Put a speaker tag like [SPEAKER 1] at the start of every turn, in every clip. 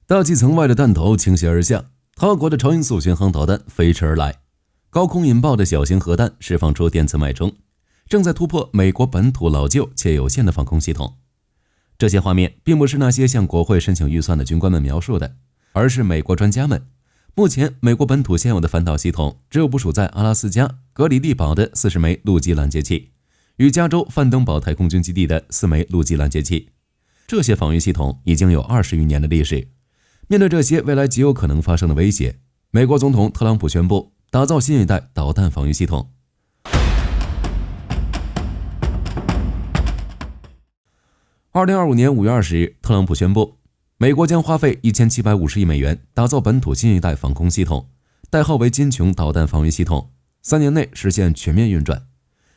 [SPEAKER 1] 大气层外的弹头倾泻而下，他国的超音速巡航导弹飞驰而来，高空引爆的小型核弹释放出电磁脉冲，正在突破美国本土老旧且有限的防空系统。这些画面并不是那些向国会申请预算的军官们描述的，而是美国专家们。目前美国本土现有的反导系统只有部署在阿拉斯加格里利堡的40枚陆基拦截器，与加州范登堡太空军基地的4枚陆基拦截器。这些防御系统已经有20余年的历史。面对这些未来极有可能发生的威胁，美国总统特朗普宣布打造新一代导弹防御系统。2025年5月20日，特朗普宣布，美国将花费1750亿美元打造本土新一代防空系统，代号为金琼导弹防御系统，3年内实现全面运转，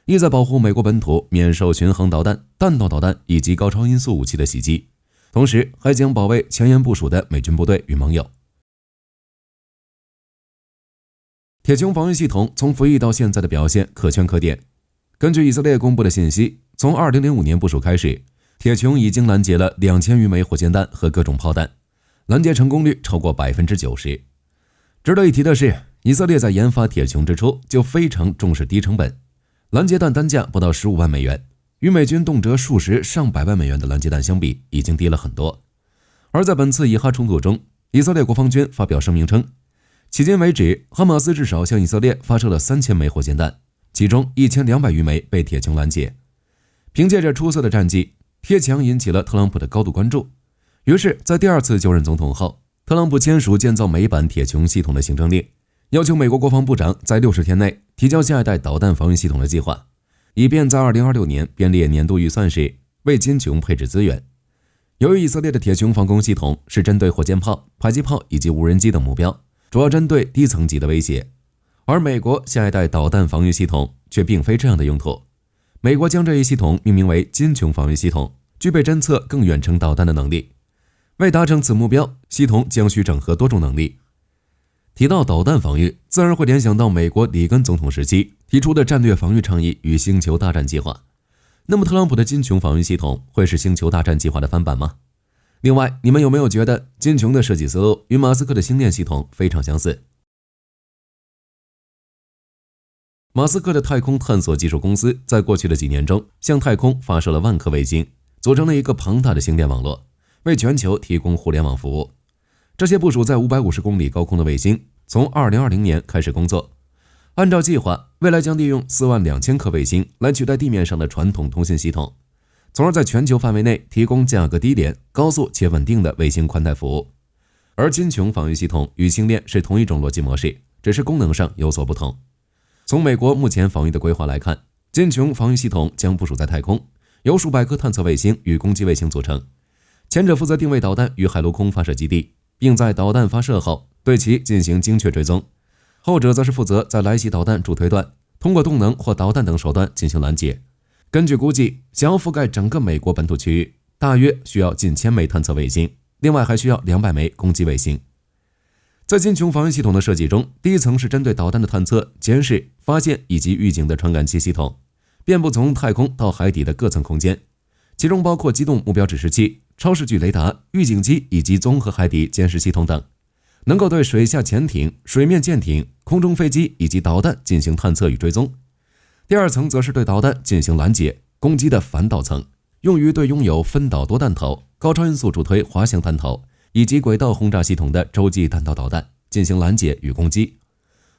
[SPEAKER 1] 意在保护美国本土免受巡航导弹、弹道导弹以及高超音速武器的袭击，同时还将保卫前沿部署的美军部队与盟友。铁穹防御系统从服役到现在的表现可圈可点。根据以色列公布的信息，从2005年部署开始，铁穹已经拦截了2000余枚火箭弹和各种炮弹，拦截成功率超过 90%。 值得一提的是，以色列在研发铁穹之初就非常重视低成本，拦截弹单价不到15万美元，与美军动辄数十上百万美元的拦截弹相比，已经低了很多。而在本次以哈冲突中，以色列国防军发表声明称，迄今为止，哈马斯至少向以色列发射了3000枚火箭弹，其中1200余枚被铁穹拦截。凭借着出色的战绩，铁穹引起了特朗普的高度关注。于是在第二次就任总统后，特朗普签署建造美版铁穹系统的行政令，要求美国国防部长在60天内提交下一代导弹防御系统的计划，以便在2026年编列年度预算时为金穹配置资源。由于以色列的铁穹防空系统是针对火箭炮、迫击炮以及无人机等目标，主要针对低层级的威胁，而美国下一代导弹防御系统却并非这样的用途。美国将这一系统命名为金穹防御系统，具备侦测更远程导弹的能力。为达成此目标，系统将需整合多种能力。提到导弹防御，自然会联想到美国里根总统时期提出的战略防御倡议与星球大战计划。那么特朗普的金穹防御系统会是星球大战计划的翻版吗？另外，你们有没有觉得金穹的设计思路与马斯克的星链系统非常相似？马斯克的太空探索技术公司在过去的几年中向太空发射了万颗卫星，组成了一个庞大的星链网络，为全球提供互联网服务。这些部署在550公里高空的卫星从2020年开始工作，按照计划，未来将利用42000颗卫星来取代地面上的传统通信系统，从而在全球范围内提供价格低廉、高速且稳定的卫星宽带服务。而金穹防御系统与星链是同一种逻辑模式，只是功能上有所不同。从美国目前防御的规划来看，金穹防御系统将部署在太空，由数百颗探测卫星与攻击卫星组成，前者负责定位导弹与海陆空发射基地，并在导弹发射后对其进行精确追踪，后者则是负责在来袭导弹助推段通过动能或导弹等手段进行拦截。根据估计，想要覆盖整个美国本土区域，大约需要近1000枚探测卫星，另外还需要200枚攻击卫星。在金穹防御系统的设计中，第一层是针对导弹的探测、监视、发现以及预警的传感器系统，遍布从太空到海底的各层空间，其中包括机动目标指示器、超视距雷达、预警机以及综合海底监视系统等，能够对水下潜艇、水面舰艇、空中飞机以及导弹进行探测与追踪。第二层则是对导弹进行拦截、攻击的反导层，用于对拥有分导多弹头、高超音速助推滑翔弹头以及轨道轰炸系统的洲际弹道导弹进行拦截与攻击。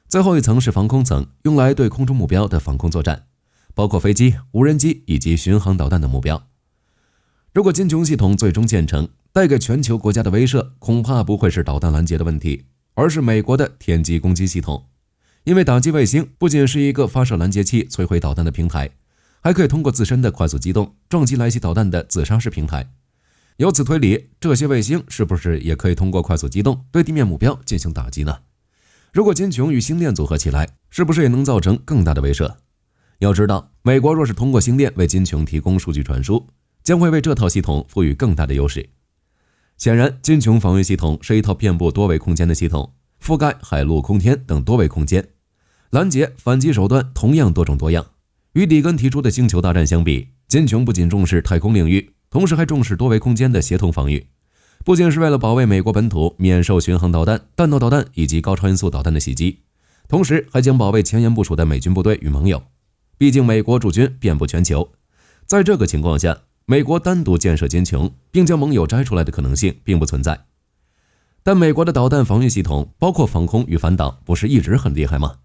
[SPEAKER 1] 最后一层是防空层，用来对空中目标的防空作战，包括飞机、无人机以及巡航导弹等目标。如果金穹系统最终建成，带给全球国家的威慑恐怕不会是导弹拦截的问题，而是美国的天基攻击系统。因为打击卫星不仅是一个发射拦截器摧毁导弹的平台，还可以通过自身的快速机动撞击来袭导弹的自杀式平台。由此推理，这些卫星是不是也可以通过快速机动对地面目标进行打击呢？如果金穹与星链组合起来，是不是也能造成更大的威慑？要知道，美国若是通过星链为金穹提供数据传输，将会为这套系统赋予更大的优势。显然，金穹防御系统是一套遍布多维空间的系统，覆盖海陆空天等多维空间，拦截、反击手段同样多种多样。与里根提出的星球大战相比，金穹不仅重视太空领域，同时还重视多维空间的协同防御，不仅是为了保卫美国本土免受巡航导弹、弹道导弹以及高超音速导弹的袭击，同时还将保卫前沿部署的美军部队与盟友。毕竟美国驻军遍布全球，在这个情况下，美国单独建设金琼并将盟友摘出来的可能性并不存在。但美国的导弹防御系统，包括防空与反导，不是一直很厉害吗？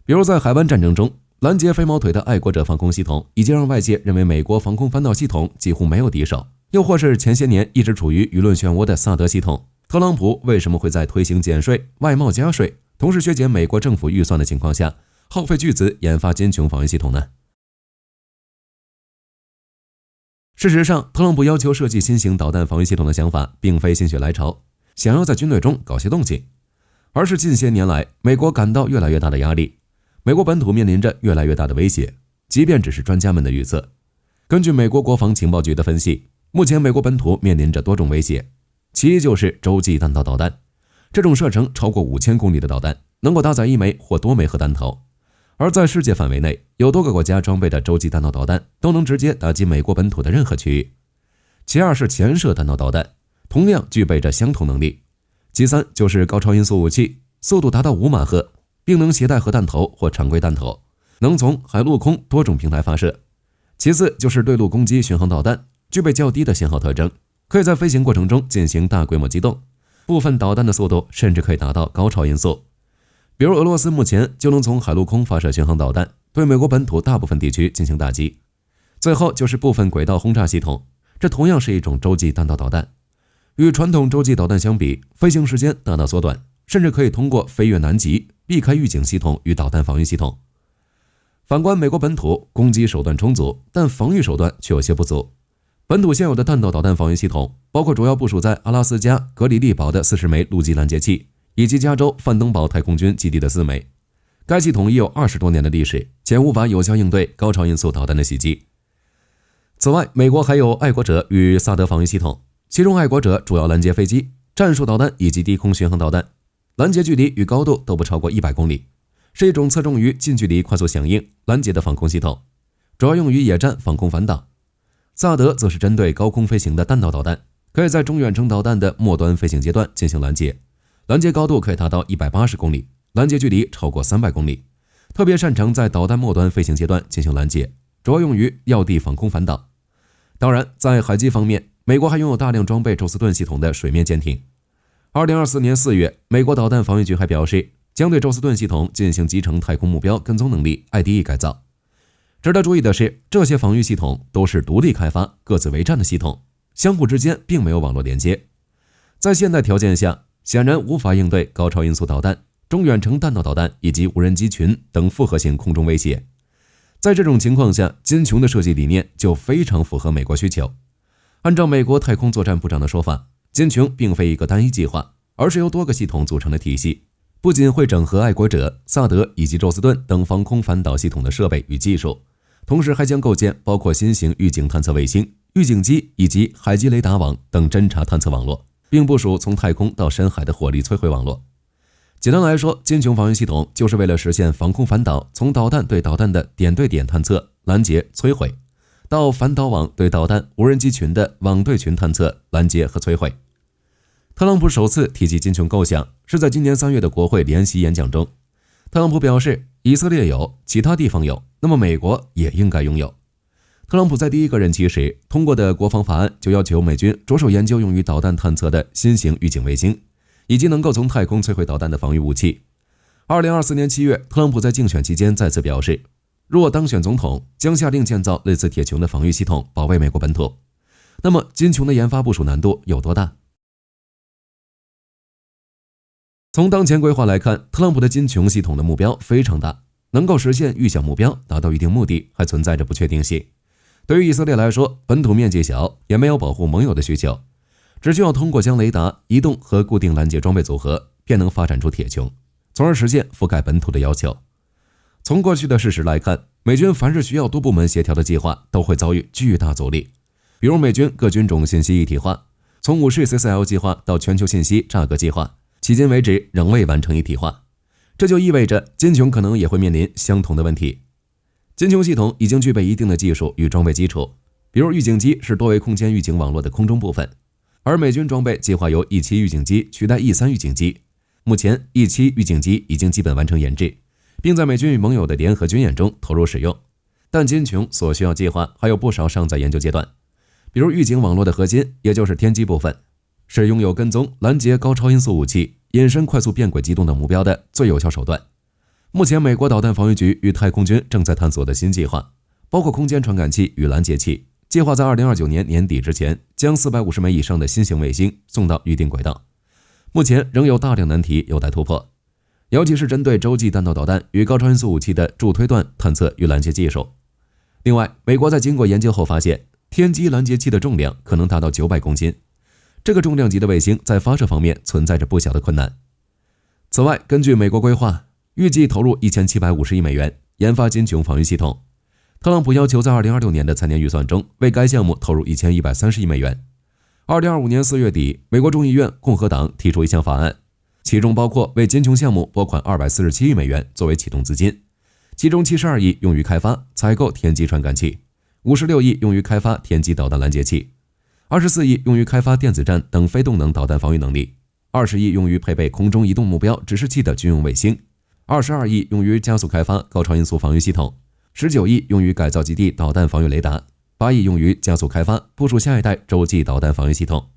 [SPEAKER 1] 比如在海湾战争中，拦截飞毛腿的爱国者防空系统已经让外界认为美国防空反导系统几乎没有敌手。又或是前些年一直处于舆论漩涡的萨德系统，特朗普为什么会在推行减税、外贸加税，同时削减美国政府预算的情况下，耗费巨资研发金琼防御系统呢？事实上，特朗普要求设计新型导弹防御系统的想法并非心血来潮，想要在军队中搞些动静，而是近些年来美国感到越来越大的压力，美国本土面临着越来越大的威胁，即便只是专家们的预测。根据美国国防情报局的分析，目前美国本土面临着多种威胁，其一就是洲际弹道导弹，这种射程超过5000公里的导弹能够搭载一枚或多枚核弹头，而在世界范围内，有多个国家装备的洲际弹道导弹都能直接打击美国本土的任何区域。其二是潜射弹道导弹，同样具备着相同能力。其三就是高超音速武器，速度达到5马赫，并能携带核弹头或常规弹头，能从海陆空多种平台发射。其次就是对陆攻击巡航导弹，具备较低的信号特征，可以在飞行过程中进行大规模机动，部分导弹的速度甚至可以达到高超音速。比如俄罗斯目前就能从海陆空发射巡航导弹，对美国本土大部分地区进行打击。最后就是部分轨道轰炸系统，这同样是一种洲际弹道导弹。与传统洲际导弹相比，飞行时间大大缩短，甚至可以通过飞越南极，避开预警系统与导弹防御系统。反观美国本土，攻击手段充足，但防御手段却有些不足。本土现有的弹道导弹防御系统，包括主要部署在阿拉斯加格里利堡的40枚陆基拦截器，以及加州范登堡太空军基地的4枚。该系统已有20多年的历史，且无法有效应对高超音速导弹的袭击。此外，美国还有爱国者与萨德防御系统，其中爱国者主要拦截飞机、战术导弹以及低空巡航导弹，拦截距离与高度都不超过100公里，是一种侧重于近距离快速响应、拦截的防空系统，主要用于野战防空反导。萨德则是针对高空飞行的弹道导弹，可以在中远程导弹的末端飞行阶段进行拦截，拦截高度可以达到180公里，拦截距离超过300公里，特别擅长在导弹末端飞行阶段进行拦截，主要用于要地防空反导。当然，在海基方面，美国还拥有大量装备宙斯盾系统的水面舰艇。2024年4月，美国导弹防御局还表示，将对宙斯盾系统进行集成太空目标跟踪能力 IDE 改造。值得注意的是，这些防御系统都是独立开发、各自为战的系统，相互之间并没有网络连接。在现代条件下，显然无法应对高超音速导弹、中远程弹道导弹以及无人机群等复合性空中威胁。在这种情况下，金琼的设计理念就非常符合美国需求。按照美国太空作战部长的说法，金琼并非一个单一计划，而是由多个系统组成的体系，不仅会整合爱国者、萨德以及宙斯盾等防空反导系统的设备与技术，同时还将构建包括新型预警探测卫星、预警机以及海基雷达网等侦察探测网络，并部署从太空到深海的火力摧毁网络。简单来说，金琼防御系统就是为了实现防空反导，从导弹对导弹的点对点探测、拦截、摧毁，到反导网对导弹、无人机群的网对群探测、拦截和摧毁。特朗普首次提及金琼构想是在今年3月的国会联席演讲中。特朗普表示，以色列有，其他地方有，那么美国也应该拥有。特朗普在第一个任期时通过的国防法案就要求美军着手研究用于导弹探测的新型预警卫星，以及能够从太空摧毁导弹的防御武器。2024年7月，特朗普在竞选期间再次表示，若当选总统，将下令建造类似铁穹的防御系统，保卫美国本土。那么金琼的研发部署难度有多大？从当前规划来看，特朗普的金琼系统的目标非常大，能够实现预想目标，达到预定目的还存在着不确定性。对于以色列来说，本土面积小，也没有保护盟友的需求，只需要通过将雷达、移动和固定拦截装备组合，便能发展出铁穹，从而实现覆盖本土的要求。从过去的事实来看，美军凡是需要多部门协调的计划都会遭遇巨大阻力，比如美军各军种信息一体化，从武士 CCL 计划到全球信息炸革计划，迄今为止仍未完成一体化，这就意味着金琼可能也会面临相同的问题。金琼系统已经具备一定的技术与装备基础，比如预警机是多维空间预警网络的空中部分，而美军装备计划由 E7 预警机取代 E3 预警机。目前 E7 预警机已经基本完成研制，并在美军与盟友的联合军演中投入使用。但金琼所需要计划还有不少尚在研究阶段，比如预警网络的核心，也就是天基部分，是拥有跟踪、拦截高超音速武器、隐身快速变轨机动等目标的最有效手段。目前美国导弹防御局与太空军正在探索的新计划，包括空间传感器与拦截器，计划在2029年年底之前将450枚以上的新型卫星送到预定轨道。目前仍有大量难题有待突破，尤其是针对洲际弹道导弹与高超音速武器的助推段探测与拦截技术。另外，美国在经过研究后发现，天基拦截器的重量可能达到900公斤，这个重量级的卫星在发射方面存在着不小的困难。此外，根据美国规划，预计投入1750亿美元研发金琼防御系统。特朗普要求在2026年的财年预算中为该项目投入1130亿美元。2025年4月底，美国众议院共和党提出一项法案，其中包括为金琼项目拨款247亿美元作为启动资金，其中72亿用于开发、采购天基传感器，56亿用于开发天基导弹拦截器，24亿用于开发电子战等非动能导弹防御能力，20亿用于配备空中移动目标指示器的军用卫星，22亿用于加速开发高超音速防御系统，19亿用于改造基地导弹防御雷达，8亿用于加速开发部署下一代洲际导弹防御系统。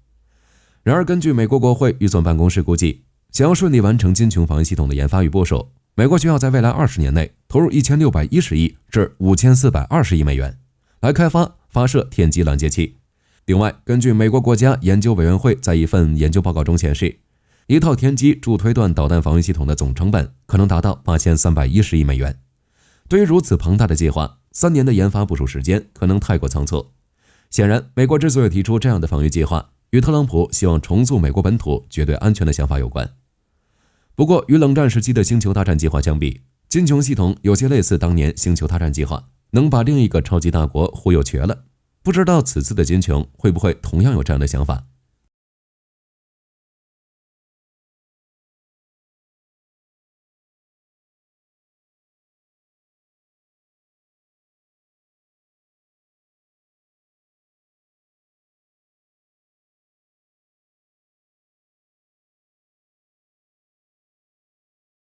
[SPEAKER 1] 然而，根据美国国会预算办公室估计，想要顺利完成金琼防御系统的研发与部署，美国需要在未来20年内投入1610亿至5420亿美元来开发发射天基拦截器。另外，根据美国国家研究委员会在一份研究报告中显示，一套天基助推段导弹防御系统的总成本可能达到8310亿美元。对于如此庞大的计划，3年的研发部署时间可能太过仓促。显然，美国之所以提出这样的防御计划，与特朗普希望重塑美国本土绝对安全的想法有关。不过，与冷战时期的星球大战计划相比，金琼系统有些类似当年星球大战计划，能把另一个超级大国忽悠瘸了。不知道此次的金琼会不会同样有这样的想法。